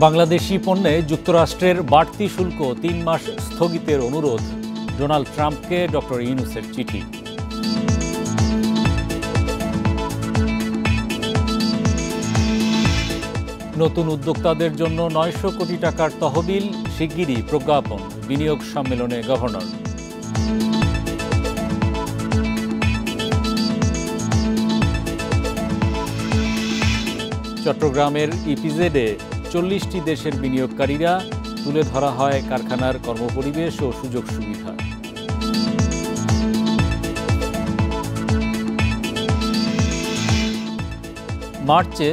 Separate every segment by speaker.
Speaker 1: বাংলাদেশি পণ্যে যুক্তরাষ্ট্রের বাড়তি শুল্ক ৩ মাস স্থগিতের অনুরোধ ডোনাল্ড ট্রাম্পকে ডক্টর ইউনূসের চিঠি। নতুন উদ্যোক্তাদের জন্য ৯০০ কোটি টাকার তহবিল শিগগিরই প্রজ্ঞাপন, বিনিয়োগ সম্মেলনে গভর্নর। চট্টগ্রামের ইপিজেডে ৪০টি দেশের বিনিয়োগকারীরা, তুলে ধরা হয় কারখানার কর্মপরিবেশ ও সুযোগ সুবিধা। মার্চে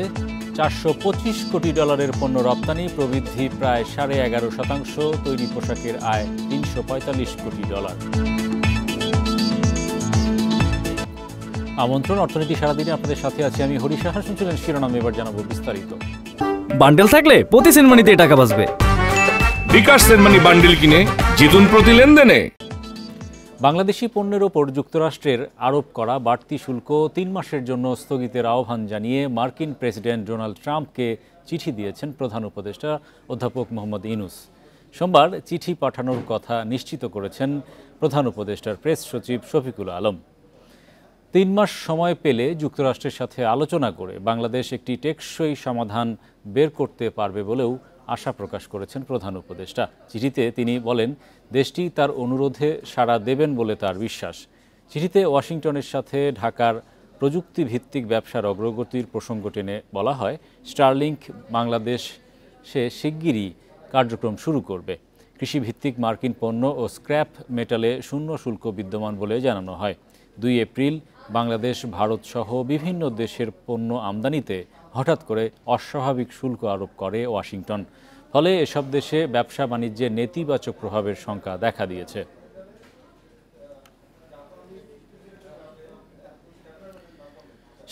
Speaker 1: $৪২৫ কোটি পণ্য রপ্তানি, প্রবৃদ্ধি প্রায় ১১.৫%, তৈরি পোশাকের আয় $৩৪৫ কোটি। আমন্ত্রণ অর্থনীতি সারাদিনে আপনাদের সাথে আছি আমি হরি সাহা। শুনছিলেন শিরোনাম, এবার জানাবো বিস্তারিত।
Speaker 2: বান্ডেল থাকলে প্রতি সেনমানিতে টাকা বাঁচবে।
Speaker 3: বিকাশ সেনমানি বান্ডেল কিনে জিতুন প্রতি লেনদেনে।
Speaker 1: বাংলাদেশি পণ্যের ওপর যুক্তরাষ্ট্রের আরোপ করা বাড়তি শুল্ক ৩ মাসের জন্য স্থগিতের আহ্বান জানিয়ে মার্কিন প্রেসিডেন্ট ডোনাল্ড ট্রাম্পকে চিঠি দিয়েছেন প্রধান উপদেষ্টা অধ্যাপক মোহাম্মদ ইউনূস। সোমবার চিঠি পাঠানোর কথা নিশ্চিত করেছেন প্রধান উপদেষ্টার প্রেস সচিব শফিকুল আলম। ৩ মাস সময় পেলে যুক্তরাষ্ট্রের সাথে আলোচনা করে বাংলাদেশ একটি টেকসই সমাধান বের করতে পারবে বলেও আশা প্রকাশ করেছেন প্রধান উপদেষ্টা। চিঠিতে তিনি বলেন, দেশটি তার অনুরোধে সাড়া দেবেন বলে তার বিশ্বাস। চিঠিতে ওয়াশিংটনের সাথে ঢাকার প্রযুক্তিভিত্তিক ব্যবসার অগ্রগতির প্রসঙ্গ টেনে বলা হয়, স্টারলিংক বাংলাদেশে শিগগিরই কার্যক্রম শুরু করবে। কৃষিভিত্তিক মার্কিন পণ্য ও স্ক্র্যাপ মেটালে শূন্য শুল্ক বিদ্যমান বলে জানানো হয়। ২ এপ্রিল বাংলাদেশ, ভারত সহ বিভিন্ন দেশের পণ্য আমদানিতে হঠাৎ করে অস্বাভাবিক শুল্ক আরোপ করে ওয়াশিংটন। ফলে এসব দেশে ব্যবসা বাণিজ্যে নেতিবাচক প্রভাবের শঙ্কা দেখা দিয়েছে।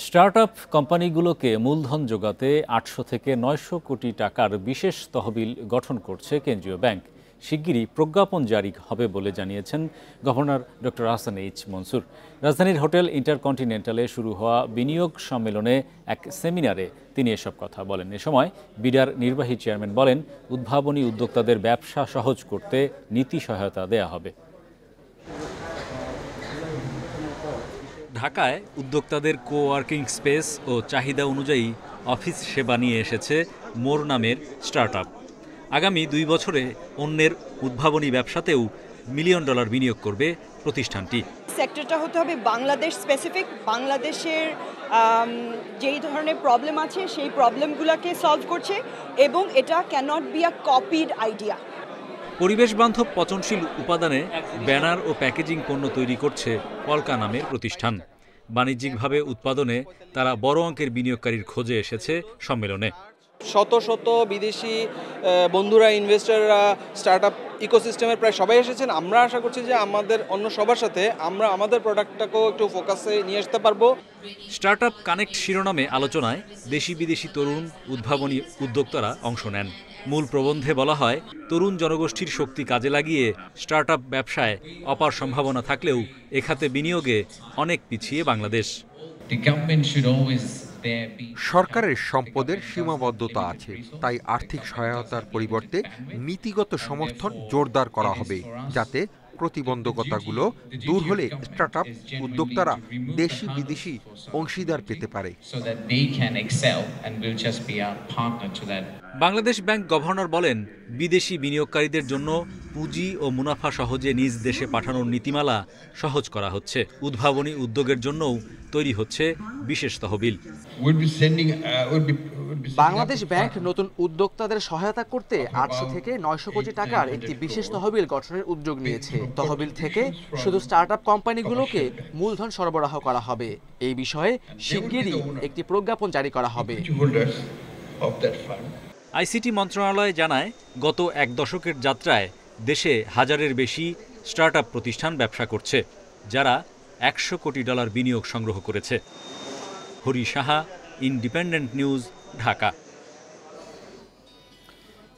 Speaker 1: স্টার্টআপ কোম্পানিগুলোকে মূলধন জোগাতে ৮০০ থেকে ৯০০ কোটি টাকার বিশেষ তহবিল গঠন করছে কেন্দ্রীয় ব্যাংক। শিগগিরই প্রজ্ঞাপন জারি হবে বলে জানিয়েছেন governor doctor Ahsan H Mansur. রাজধানীর হোটেল ইন্টারকন্টিনেন্টালে শুরু হওয়া বিনিয়োগ সম্মেলনে এক সেমিনারে তিনি এসব কথা বলেন। এ সময় বিডার নির্বাহী চেয়ারম্যান বলেন, উদ্ভাবনী উদ্যোক্তাদের ব্যবসা সহজ করতে নীতি সহায়তা দেয়া হবে। ঢাকায় উদ্যোক্তাদের কোওয়ার্কিং স্পেস ও চাহিদা অনুযায়ী অফিস সেবা নিয়ে এসেছে মোর নামের স্টার্টআপ। আগামী ২ বছরে অন্যের উদ্ভাবনী ব্যবসাতেও $1 মিলিয়ন বিনিয়োগ করবে প্রতিষ্ঠানটি।
Speaker 4: সেক্টরটা হতে হবে বাংলাদেশ স্পেসিফিক, বাংলাদেশের যেই ধরনের প্রবলেম আছে সেই প্রবলেমগুলোকে সলভ করছে, এবং এটা cannot be a copied idea.
Speaker 1: পরিবেশ বান্ধব পচনশীল উপাদানে ব্যানার ও প্যাকেজিং পণ্য তৈরি করছে পলকা নামের প্রতিষ্ঠান। বাণিজ্যিকভাবে উৎপাদনে তারা বড় অঙ্কের বিনিয়োগকারীর খোঁজে এসেছে সম্মেলনে।
Speaker 5: শত শত বিদেশি বন্ধুরা, ইনভেস্টররা, স্টার্টআপ ইকোসিস্টেমের প্রায় সবাই এসেছেন। আমরা আশা করছি যে আমাদের অন্য সবার সাথে আমরা আমাদের প্রোডাক্টটাকেও একটু ফোকাসে নিয়ে আসতে পারবো।
Speaker 1: স্টার্টআপ কানেক্ট শিরোনামে আলোচনায় দেশি বিদেশি তরুণ উদ্ভাবনী উদ্যোক্তারা অংশ নেন। মূল প্রবন্ধে বলা হয়, তরুণ জনগোষ্ঠীর শক্তি কাজে লাগিয়ে স্টার্টআপ ব্যবসায় অপার সম্ভাবনা থাকলেও এ খাতে বিনিয়োগে অনেক পিছিয়ে বাংলাদেশ।
Speaker 6: সরকারের সম্পদের সীমাবদ্ধতা আছে, তাই আর্থিক সহায়তার পরিবর্তে নীতিগত সমর্থন জোরদার করা হবে, যাতে প্রতিবন্ধকতাগুলো দূর হলে স্টার্টআপ উদ্যোক্তারা দেশি বিদেশি অংশীদার পেতে পারে।
Speaker 1: বাংলাদেশ ব্যাংক গভর্নর বলেন, বিদেশি বিনিয়োগকারীদের জন্য পুঁজি ও মুনাফা সহজে নিজ দেশে পাঠানোর নীতিমালা সহজ করা হচ্ছে। উদ্ভাবনী উদ্যোগের জন্যও তৈরি হচ্ছে বিশেষ তহবিল।
Speaker 7: বাংলাদেশ ব্যাংক নতুন উদ্যোক্তাদের সহায়তা করতে ৮০০ থেকে ৯০০ কোটি টাকার একটি বিশেষ তহবিল গঠনের উদ্যোগ নিয়েছে। তহবিল থেকে শুধু স্টার্টআপ কোম্পানিগুলোকে মূলধন সরবরাহ করা হবে। এই বিষয়ে শিগগিরই একটি প্রজ্ঞাপন জারি করা হবে।
Speaker 1: আইসিটি মন্ত্রণালয় জানায়, গত ১ দশকের যাত্রায় দেশে ১০০০-এর বেশি স্টার্টআপ প্রতিষ্ঠান ব্যবসা করছে, যারা $১০০ কোটি বিনিয়োগ সংগ্রহ করেছে। Hari Saha, independent news, Dhaka.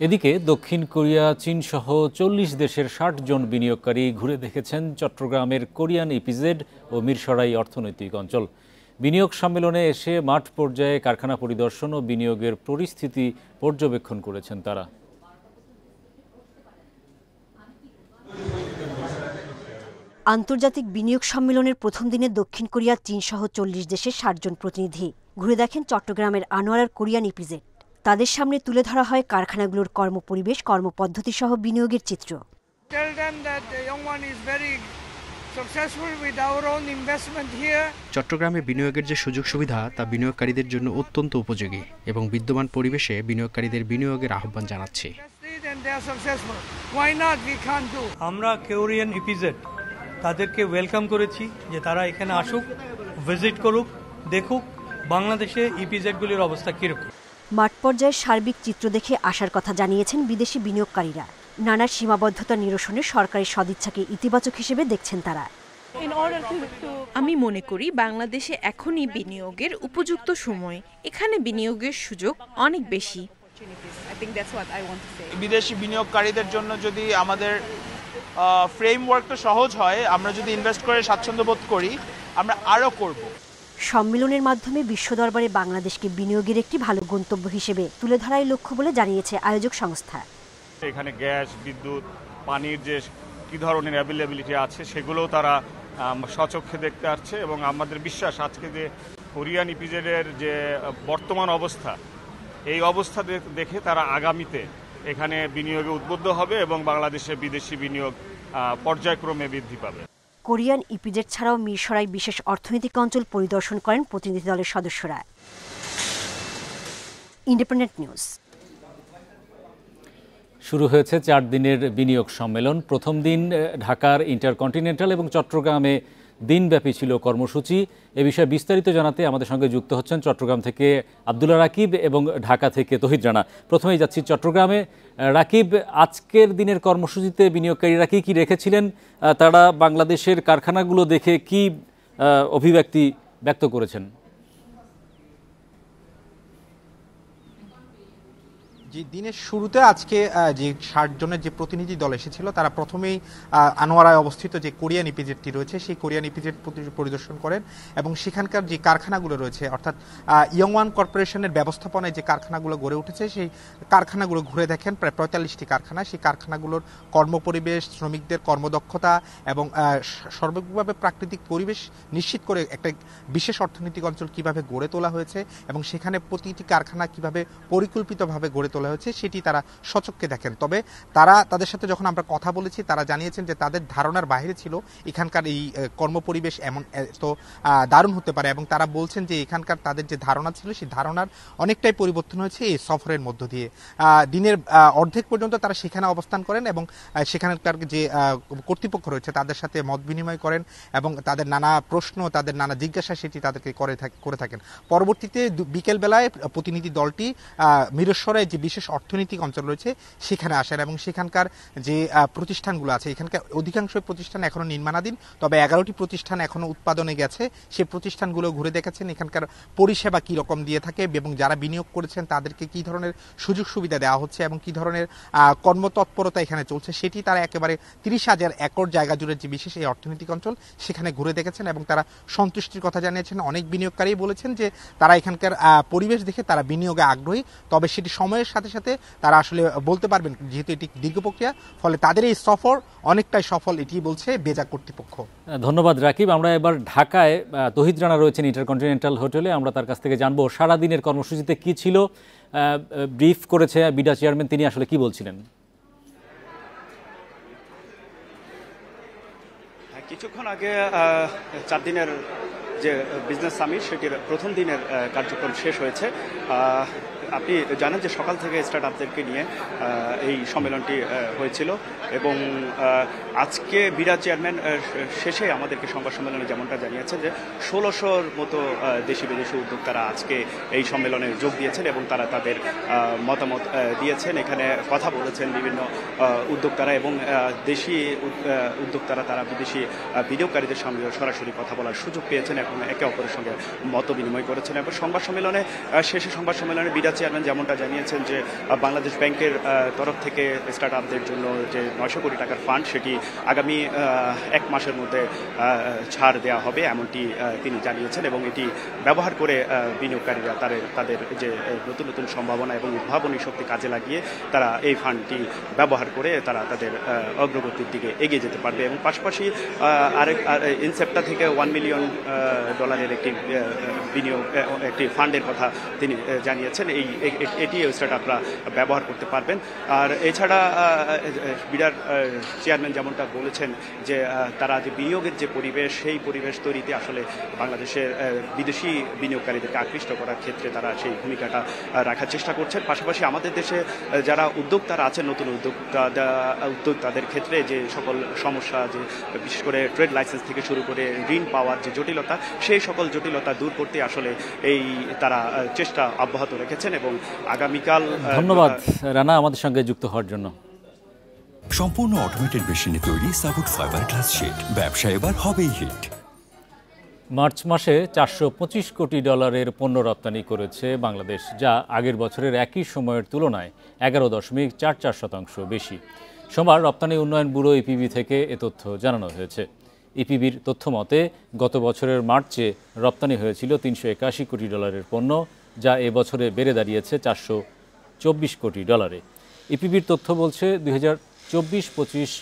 Speaker 1: এদিকে দক্ষিণ কোরিয়া, চীন সহ ৪০ দেশের ৬০ জন বিনিয়োগকারী ঘুরে দেখেছেন চট্টগ্রামের কোরিয়ান ইপিজেড ও মিরসরাই অর্থনৈতিক অঞ্চল। বিনিয়োগ সম্মেলনে এসে মাঠ পর্যায়ে কারখানা পরিদর্শন ও বিনিয়োগের পরিস্থিতি পর্যবেক্ষণ করেছেন তারা।
Speaker 8: আন্তর্জাতিক বিনিয়োগ সম্মেলনের প্রথম দিনে দক্ষিণ কোরিয়া, চীন সহ 40 দেশের 60 জন প্রতিনিধি ঘুরে দেখেন চট্টগ্রামের আনোয়ারার কোরিয়ান ইপিজেড। তাদের সামনে তুলে ধরা হয় কারখানাগুলোর কর্মপরিবেশ, কর্মপদ্ধতি সহ বিনিয়োগের চিত্র।
Speaker 9: চট্টগ্রামে বিনিয়োগের যে সুযোগ সুবিধা তা বিনিয়োগকারীদের জন্য অত্যন্ত উপযোগী এবং বিদ্যমান পরিবেশে বিনিয়োগকারীদের বিনিয়োগের আহ্বান জানাচ্ছি।
Speaker 10: আমরা কোরিয়ান ইপিজেড তাদেরকে ওয়েলকাম করেছি যে তারা এখানে আসুক, ভিজিট করুক, দেখুক বাংলাদেশে ইপিজেডগুলির অবস্থা কীরকম।
Speaker 8: মাঠ পর্যায়ে সার্বিক চিত্র দেখে আসার কথা জানিয়েছেন বিদেশি বিনিয়োগকারীরা। নানা সীমাবদ্ধতা নিরসনে সরকারের সদিচ্ছাকে ইতিবাচক হিসেবে দেখছেন তারা।
Speaker 11: আমি মনে করি বাংলাদেশে এখনই বিনিয়োগের উপযুক্ত সময়। এখানে বিনিয়োগের সুযোগ অনেক বেশি।
Speaker 12: বিদেশি বিনিয়োগকারীদের জন্য যদি আমাদের ফ্রেমওয়ার্কটা সহজ হয়, আমরা যদি ইনভেস্ট করে স্বাচ্ছন্দ্য বোধ করি, আমরা আরও করব।
Speaker 8: সম্মেলনের মাধ্যমে বিশ্ব দরবারে বাংলাদেশকে বিনিয়োগের একটি ভালো গন্তব্য হিসেবে তুলে ধরাই লক্ষ্য বলে জানিয়েছে আয়োজক সংস্থা।
Speaker 13: এখানে গ্যাস, বিদ্যুৎ, পানির যে কী ধরনের অ্যাভেলেবিলিটি আছে সেগুলোও তারা স্বচক্ষে দেখতে আসছে এবং আমাদের বিশ্বাস আজকে যে কোরিয়ান ইপিজেডের যে বর্তমান অবস্থা, এই অবস্থা দেখে তারা আগামীতে এখানে বিনিয়োগে উদ্বুদ্ধ হবে এবং বাংলাদেশে বিদেশি বিনিয়োগ পর্যায়ক্রমে বৃদ্ধি পাবে।
Speaker 8: কোরিয়ান ইপিজেড ছাড়াও মিরসরাই বিশেষ অর্থনৈতিক অঞ্চল পরিদর্শন করেন প্রতিনিধি দলের সদস্যরা। Independent news.
Speaker 1: শুরু হয়েছে 4 দিনের বিনিয়োগ সম্মেলন। প্রথম দিন ঢাকার ইন্টারকন্টিনেন্টাল এবং চট্টগ্রামে দিনব্যাপী ছিল কর্মসূচি। এ বিষয়ে বিস্তারিত জানাতে আমাদের সঙ্গে যুক্ত হচ্ছেন চট্টগ্রাম থেকে আব্দুল্লাহ রাকিব এবং ঢাকা থেকে তহিদ রানা। প্রথমেই যাচ্ছি চট্টগ্রামে। রাকিব, আজকের দিনের কর্মসূচিতে বিনিয়োগকারীরা কি কি রেখেছিলেন? তারা বাংলাদেশের কারখানাগুলো দেখে কি অভিব্যক্তি ব্যক্ত করেছেন?
Speaker 14: যে দিনের শুরুতে আজকে যে 60 জনের যে প্রতিনিধি দল এসেছিল তারা প্রথমেই আনোয়ারায় অবস্থিত যে কোরিয়ান ইপিজেডটি রয়েছে সেই কোরিয়ান ইপিজেড পরিদর্শন করেন এবং সেখানকার যে কারখানাগুলো রয়েছে অর্থাৎ ইয়ংওয়ান কর্পোরেশনের ব্যবস্থাপনায় যে কারখানাগুলো গড়ে উঠেছে সেই কারখানাগুলো ঘুরে দেখেন। প্রায় 45টি কারখানা, সেই কারখানাগুলোর কর্মপরিবেশ, শ্রমিকদের কর্মদক্ষতা এবং সর্বাঙ্গীনভাবে প্রাকৃতিক পরিবেশ নিশ্চিত করে একটা বিশেষ অর্থনৈতিক অঞ্চল কিভাবে গড়ে তোলা হয়েছে এবং সেখানে প্রতিটি কারখানা কিভাবে পরিকল্পিতভাবে গড়ে তোলা হয়েছে সেটি তারা সচক্ষে দেখেন। তবে তাদের সাথে যখন আমরা কথা বলেছি তারা জানিয়েছেন যে তাদের ধারণার বাইরে ছিল এখানকার এই কর্মপরিবেশ এমন তো দারুণ হতে পারে এবং তারা বলছেন যে এখানকার তাদের যে ধারণা ছিল সেই ধারণার অনেকটাই পরিবর্তন হয়েছে এই সফরের মধ্য দিয়ে। দিনের অর্ধেক পর্যন্ত তারা সেখানে অবস্থান করেন এবং সেখানকার যে কর্তৃপক্ষ রয়েছে তাদের সাথে মত বিনিময় করেন এবং তাদের নানা প্রশ্ন, তাদের নানা জিজ্ঞাসা সেটি তাদেরকে করে থাকেন। পরবর্তীতে বিকেলবেলায় প্রতিনিধি দলটি মিরসরাই যে বিশেষ অর্থনৈতিক অঞ্চল রয়েছে সেখানে আসেন এবং সেখানকার যে প্রতিষ্ঠানগুলো আছে, এখানকার অধিকাংশ প্রতিষ্ঠান এখনো নির্মাণাধীন, তবে 11টি প্রতিষ্ঠান এখনো উৎপাদনে গেছে। সেই প্রতিষ্ঠানগুলো ঘুরে দেখেছেন, এখানকার পরিষেবা কি রকম দিয়ে থাকে এবং যারা বিনিয়োগ করেছেন তাদেরকে কি ধরনের সুযোগ সুবিধা দেওয়া হচ্ছে এবং কি ধরনের কর্মতৎপরতা এখানে চলছে সেটি তারা একেবারে 30,000 একর জায়গা জুড়ে যে বিশেষ এই অর্থনৈতিক অঞ্চল সেখানে ঘুরে দেখেছেন এবং তারা সন্তুষ্টির কথা জানিয়েছেন। অনেক বিনিয়োগকারী বলেছেন যে তারা এখানকার পরিবেশ দেখে তারা বিনিয়োগে আগ্রহী, তবে সেটি সময়ের সাথে সাথে তারা আসলে বলতে পারবেন যেহেতু এটি দীর্ঘ প্রক্রিয়া, ফলে তাদের এই সফর অনেকটাই সফল, এটি বলছে বেজা কর্তৃপক্ষ।
Speaker 1: ধন্যবাদ রাকিব। আমরা এবার ঢাকায় তহিদ রানা রয়েছেন ইন্টারকন্টিনেন্টাল হোটেলে, আমরা তার কাছ থেকে জানবো সারাদিনের কর্মসূচিতে কি ছিল। ব্রিফ করেছে বিডা চেয়ারম্যান, তিনি আসলে কি বলছিলেন?
Speaker 15: কিছুক্ষণ আগে 4 দিনের যে বিজনেস সামিট সেটির প্রথম দিনের কার্যক্রম শেষ হয়েছে। আপনি জানেন যে সকাল থেকে স্টার্টআপদেরকে নিয়ে এই সম্মেলনটি হয়েছিল এবং আজকে বিডা চেয়ারম্যান শেষে আমাদেরকে সংবাদ সম্মেলনে যেমনটা জানিয়েছেন যে 1600-র মতো দেশি বিদেশি উদ্যোক্তারা আজকে এই সম্মেলনে যোগ দিয়েছেন এবং তারা তাদের মতামত দিয়েছেন। এখানে কথা বলেছেন বিভিন্ন উদ্যোক্তারা এবং দেশি উদ্যোক্তারা তারা বিদেশি বিনিয়োগকারীদের সঙ্গে সরাসরি কথা বলার সুযোগ পেয়েছেন এবং একে অপরের সঙ্গে মত বিনিময় করেছেন এবং সংবাদ সম্মেলনে শেষে সংবাদ সম্মেলনে বিডা চেয়ারম্যান যেমনটা জানিয়েছেন যে বাংলাদেশ ব্যাংকের তরফ থেকে স্টার্ট আপদের জন্য যে 900 কোটি টাকার ফান্ড সেটি আগামী 1 মাসের মধ্যে ছাড় দেওয়া হবে এমনটি তিনি জানিয়েছেন এবং এটি ব্যবহার করে বিনিয়োগকারীরা তাদের যে নতুন নতুন সম্ভাবনা এবং উদ্ভাবনী শক্তি কাজে লাগিয়ে তারা এই ফান্ডটি ব্যবহার করে তারা তাদের অগ্রগতির দিকে এগিয়ে যেতে পারবে এবং পাশাপাশি ইনসেপ্টা থেকে $1 মিলিয়ন একটি বিনিয়োগ একটি ফান্ডের কথা তিনি জানিয়েছেন এটি স্টার্ট আপরা ব্যবহার করতে পারবেন। আর এছাড়া বিডার চেয়ারম্যান যেমনটা বলেছেন যে তারা যে বিনিয়োগের যে পরিবেশ সেই পরিবেশ তৈরিতে আসলে বাংলাদেশের বিদেশি বিনিয়োগকারীদেরকে আকৃষ্ট করার ক্ষেত্রে তারা সেই ভূমিকাটা রাখার চেষ্টা করছেন। পাশাপাশি আমাদের দেশে যারা উদ্যোক্তারা আছেন নতুন উদ্যোক্তাদের ক্ষেত্রে যে সকল সমস্যা যে বিশেষ করে ট্রেড লাইসেন্স থেকে শুরু করে ঋণ পাওয়ার যে জটিলতা সেই সকল জটিলতা দূর করতে আসলে তারা চেষ্টা অব্যাহত রেখেছেন এবং আগামীকাল
Speaker 1: ধন্যবাদ রানা আমাদের সঙ্গে যুক্ত হওয়ার জন্য।
Speaker 16: সম্পূর্ণ অটোমেটেড মেশিনে তৈরি সাপোর্ট ফাইবার গ্লাস শিট ব্যবসা এবার হবেই হিট।
Speaker 1: মার্চ মাসে $425 কোটি পণ্য রপ্তানি করেছে বাংলাদেশ, যা আগের বছরের একই সময়ের তুলনায় 11.44% বেশি। সোমবার রপ্তানি উন্নয়ন ব্যুরো ইপিবি থেকে এ তথ্য জানানো হয়েছে। ইপিবির তথ্য মতে গত বছরের মার্চে রপ্তানি হয়েছিল $381 কোটি পণ্য, যা এবছরে বেড়ে দাঁড়িয়েছে $424 কোটি। ইপিবির তথ্য বলছে 2024-25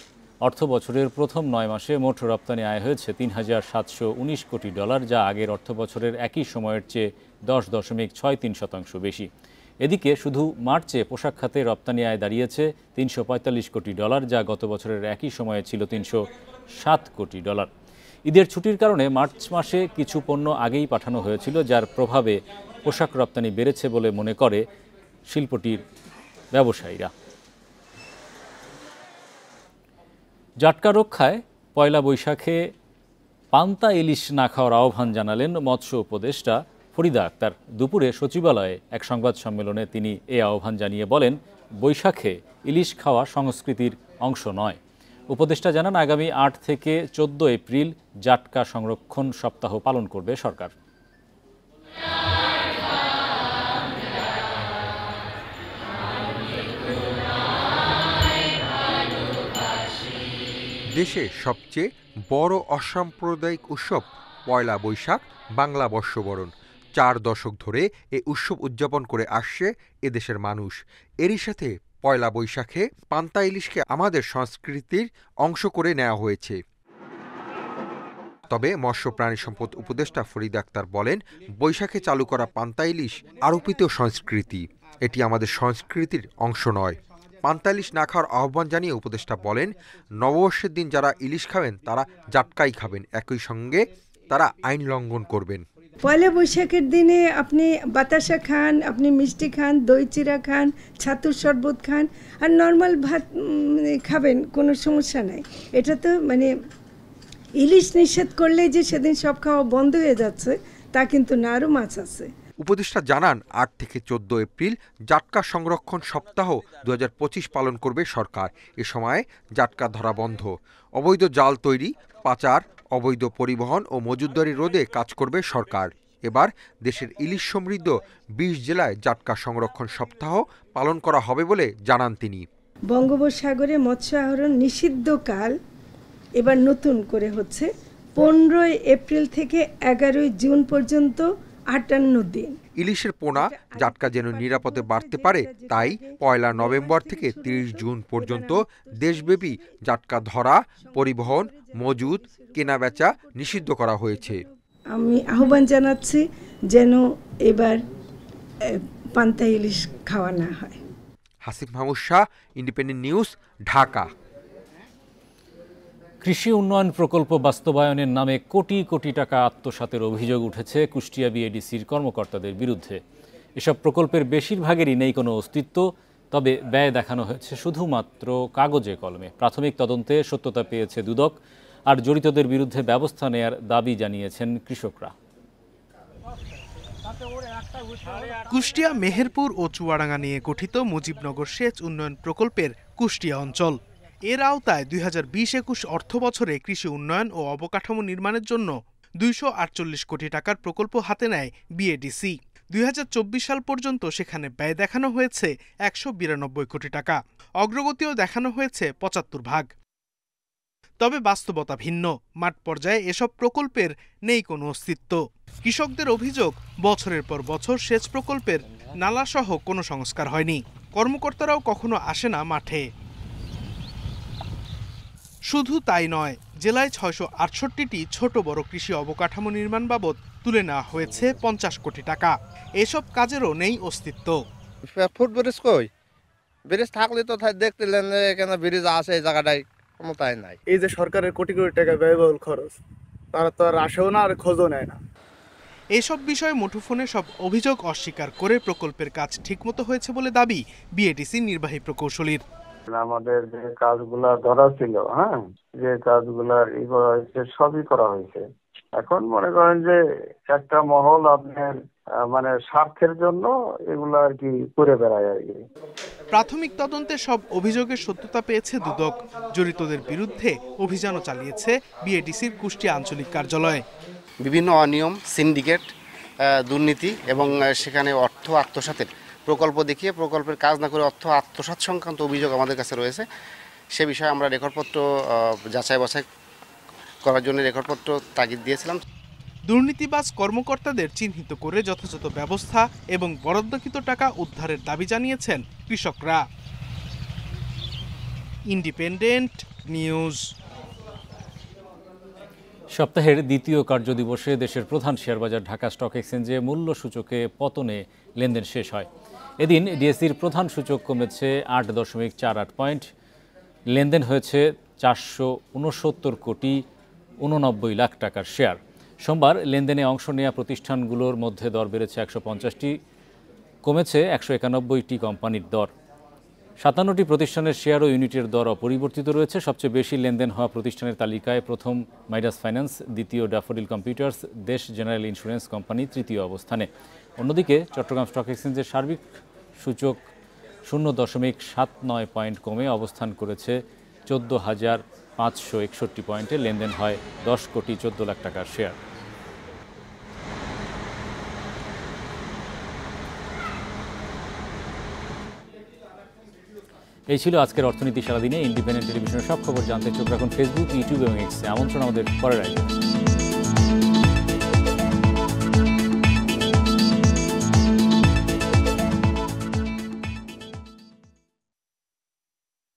Speaker 1: অর্থ বছরের প্রথম 9 মাসে মোট রপ্তানি আয় হয়েছে $3,719 কোটি, যা আগের অর্থ বছরের একই সময়ের চেয়ে 10.63% বেশি। এদিকে শুধু মার্চে পোশাক খাতে রপ্তানি আয় দাঁড়িয়েছে $345 কোটি, যা গত বছরের একই সময়ে ছিল $307 কোটি। ঈদের ছুটির কারণে মার্চ মাসে কিছু পণ্য আগেই পাঠানো হয়েছিল, যার প্রভাবে পোশাক রপ্তানি বেড়েছে বলে মনে করে শিল্পটির ব্যবসায়ীরা। জাটকা রক্ষায় পয়লা বৈশাখে পান্তা ইলিশ না খাওয়ার আহ্বান জানালেন মৎস্য উপদেষ্টা ফরিদা আক্তার। দুপুরে সচিবালয়ে এক সংবাদ সম্মেলনে তিনি এই আহ্বান জানিয়ে বলেন, বৈশাখে ইলিশ খাওয়া সংস্কৃতির অংশ নয়। উপদেষ্টা জানান, আগামী 8 থেকে 14 এপ্রিল জাটকা সংরক্ষণ সপ্তাহ পালন করবে সরকার।
Speaker 6: দেশে সবচেয়ে বড় অসাম্প্রদায়িক উৎসব পয়লা বৈশাখ বাংলা বর্ষবরণ। 4 দশক ধরে এই উৎসব উদযাপন করে আসছে এদেশের মানুষ। এরই সাথে পয়লা বৈশাখে পান্তা ইলিশকে আমাদের সংস্কৃতির অংশ করে নেওয়া হয়েছে। তবে মৎস্য প্রাণী সম্পদ উপদেষ্টা ফরিদা আক্তার বলেন, বৈশাখে চালু করা পান্তা ইলিশ আরোপিত সংস্কৃতি, এটি আমাদের সংস্কৃতির অংশ নয়। পান্তা ইলিশ না খাওয়ার আহ্বান জানিয়ে উপদেষ্টা বলেন, নববর্ষের দিন যারা ইলিশ খাবেন তারা জাটকাই খাবেন, একই সঙ্গে তারা আইন লঙ্ঘন করবেন।
Speaker 17: পয়লা বৈশাখের দিনে আপনি বাতাসা খান, আপনি মিষ্টি খান, দই চিরা খান, ছাতুর শরবত খান, আর নর্মাল ভাত খাবেন, কোনো সমস্যা নাই। এটা তো ইলিশ নিষেধ করলে যে সেদিন সব খাওয়া বন্ধ হয়ে যাচ্ছে তা কিন্তু না, আরও মাছ আছে।
Speaker 6: উপদেষ্টা জানান, 8 থেকে 14 এপ্রিল জাটকা সংরক্ষণ সপ্তাহ 2025 পালন করবে সরকার। এ সময় জাটকা ধরা বন্ধ, অবৈধ জাল তৈরি, পাচার, অবৈধ পরিবহন ও মজুতদারি রোধে কাজ করবে সরকার। এবার দেশের ইলিশ সমৃদ্ধ 20 জেলায় জাটকা সংরক্ষণ সপ্তাহ পালন করা হবে বলে জানান তিনি।
Speaker 17: বঙ্গোপসাগরে মৎস্য আহরণ নিষিদ্ধকাল এবার নতুন করে হচ্ছে 15 এপ্রিল থেকে 11 জুন পর্যন্ত 58 দিন।
Speaker 6: ইলিশের পোনা জাটকা যেন নিরাপদে বাড়তে পারে, তাই 1 নভেম্বর থেকে 30 জুন পর্যন্ত দেশব্যাপী জাটকা ধরা, পরিবহন, মজুদ, কেনাবেচা নিষিদ্ধ করা হয়েছে।
Speaker 17: আমি আহ্বান জানাচ্ছি যেন এবার পান্তা ইলিশ খাওয়া না হয়।
Speaker 6: Hasif Mahmud Shah, independent news, Dhaka.
Speaker 1: কৃষি উন্নয়ন প্রকল্প বাস্তবায়নের নামে কোটি কোটি টাকা আত্মসাতের অভিযোগ উঠেছে কুষ্টিয়া বিএডিসির কর্মকর্তাদের বিরুদ্ধে। এসব প্রকল্পের বেশিরভাগেরই নেই কোনো অস্তিত্ব, তবে ব্যয় দেখানো হয়েছে শুধুমাত্র কাগজে কলমে। প্রাথমিক তদন্তে সত্যতা পেয়েছে দুদক, আর জড়িতদের বিরুদ্ধে ব্যবস্থা নেয়ার দাবি জানিয়েছেন কৃষকরা।
Speaker 18: কুষ্টিয়া, মেহেরপুর ও চুয়াডাঙ্গা নিয়ে গঠিত মুজিবনগর সেচ উন্নয়ন প্রকল্পের কুষ্টিয়া অঞ্চল। এর আওতায় 2020-21 অর্থ বছরে কৃষি উন্নয়ন ও অবকাঠামো নির্মাণের জন্য 248 কোটি টাকার প্রকল্প হাতে নেয় বিএডিসি। 2024 সাল পর্যন্ত সেখানে ব্যয় দেখানো হয়েছে 192 কোটি টাকা, অগ্রগতিও দেখানো হয়েছে 75 ভাগ। তবে বাস্তবতা ভিন্ন। মাঠ পর্যায়ে এসব প্রকল্পের নেই কোনো অস্তিত্ব। কৃষকদের অভিযোগ, বছরের পর বছর সেচ প্রকল্পের নালাসহ কোনো সংস্কার হয়নি। কর্মকর্তারাও কখনো আসে না মাঠে। শুধু তাই নয়, জেলায় 668টি ছোট বড় কৃষি অবকাঠামো নির্মাণ বাবদ তুলে নেওয়া হয়েছে 50 কোটি টাকা। এসব কাজেরও নেই অস্তিত্ব।
Speaker 19: ফুট ব্রিজ কই? ব্রিজ থাকলে তো দেখতেলেন এখানে ব্রিজ আছে, এই জায়গাটায় কোনো তাই নাই।
Speaker 20: এই যে সরকারের কোটি কোটি টাকা ব্যয়বহুল খরচ, তারা তো আর আসেও না আর খোঁজও নেয় না।
Speaker 18: এসব বিষয়ে মুঠোফোনে সব অভিযোগ অস্বীকার করে প্রকল্পের কাজ ঠিকমতো হয়েছে বলে দাবি বিএডিসির নির্বাহী প্রকৌশলীর।
Speaker 21: আমাদের যে কাজগুলা ধরা ছিল, যে কাজগুলা সবই করা হয়েছে। এখন মনে করেন যে একটা মহল আপনার স্বার্থের জন্য এগুলো আর কি করে বেড়ায় আর কি।
Speaker 18: প্রাথমিক তদন্তে সব অভিযোগের সত্যতা পেয়েছে দুদক। জড়িতদের বিরুদ্ধে অভিযানও চালিয়েছে বিএডিসির কুষ্টিয়া আঞ্চলিক কার্যালয়।
Speaker 22: বিভিন্ন অনিয়ম, সিন্ডিকেট, দুর্নীতি এবং সেখানে অর্থ আত্মসাতের প্রকল্প দেখিয়ে প্রকল্পের কাজ না করে অর্থ আত্মসাৎ সংক্রান্ত অভিযোগ আমাদের কাছে রয়েছে। সে বিষয়ে আমরা রেকর্ডপত্র যাচাই বাছাই করার জন্য রেকর্ডপত্র তাগিদ দিয়েছিলাম।
Speaker 18: দুর্নীতিবাজ কর্মকর্তাদের চিহ্নিত করে যথাযথ ব্যবস্থা এবং বরাদ্দকৃত টাকা উদ্ধারের দাবি জানিয়েছেন কৃষকরা। Independent news.
Speaker 1: সপ্তাহের দ্বিতীয় কার্যদিবসে দেশের প্রধান শেয়ারবাজার ঢাকা স্টক এক্সচেঞ্জে মূল্য সূচকে পতনে লেনদেন শেষ হয়। এদিন ডিএসইর প্রধান সূচক কমেছে 8.48 পয়েন্ট। লেনদেন হয়েছে 469 কোটি 89 লাখ টাকার শেয়ার। সোমবার লেনদেনে অংশ নেওয়া প্রতিষ্ঠানগুলোর মধ্যে দর বেড়েছে 150টি, কমেছে 191টি কোম্পানির দর। 57টি প্রতিষ্ঠানের শেয়ার ও ইউনিটের দর অপরিবর্তিত রয়েছে। সবচেয়ে বেশি লেনদেন হওয়া প্রতিষ্ঠানের তালিকায় প্রথম মাইডাস ফাইন্যান্স, দ্বিতীয় ড্যাফোডিল কম্পিউটার্স, দেশ জেনারেল ইন্স্যুরেন্স কোম্পানি তৃতীয় অবস্থানে। অন্যদিকে চট্টগ্রাম স্টক এক্সচেঞ্জের সার্বিক সূচক 0.79 পয়েন্ট কমে অবস্থান করেছে 14,561 পয়েন্টে। লেনদেন হয় 10 কোটি 14 লাখ টাকার শেয়ার। এই ছিল আজকের অর্থনীতি সারাদিনে। ইন্ডিপেন্ডেন্ট টেলিভিশনের সব খবর জানতে চোখ রাখুন ফেসবুক, ইউটিউব এবং এক্সে। আমন্ত্রণ আমাদের পরের আয়োজনে।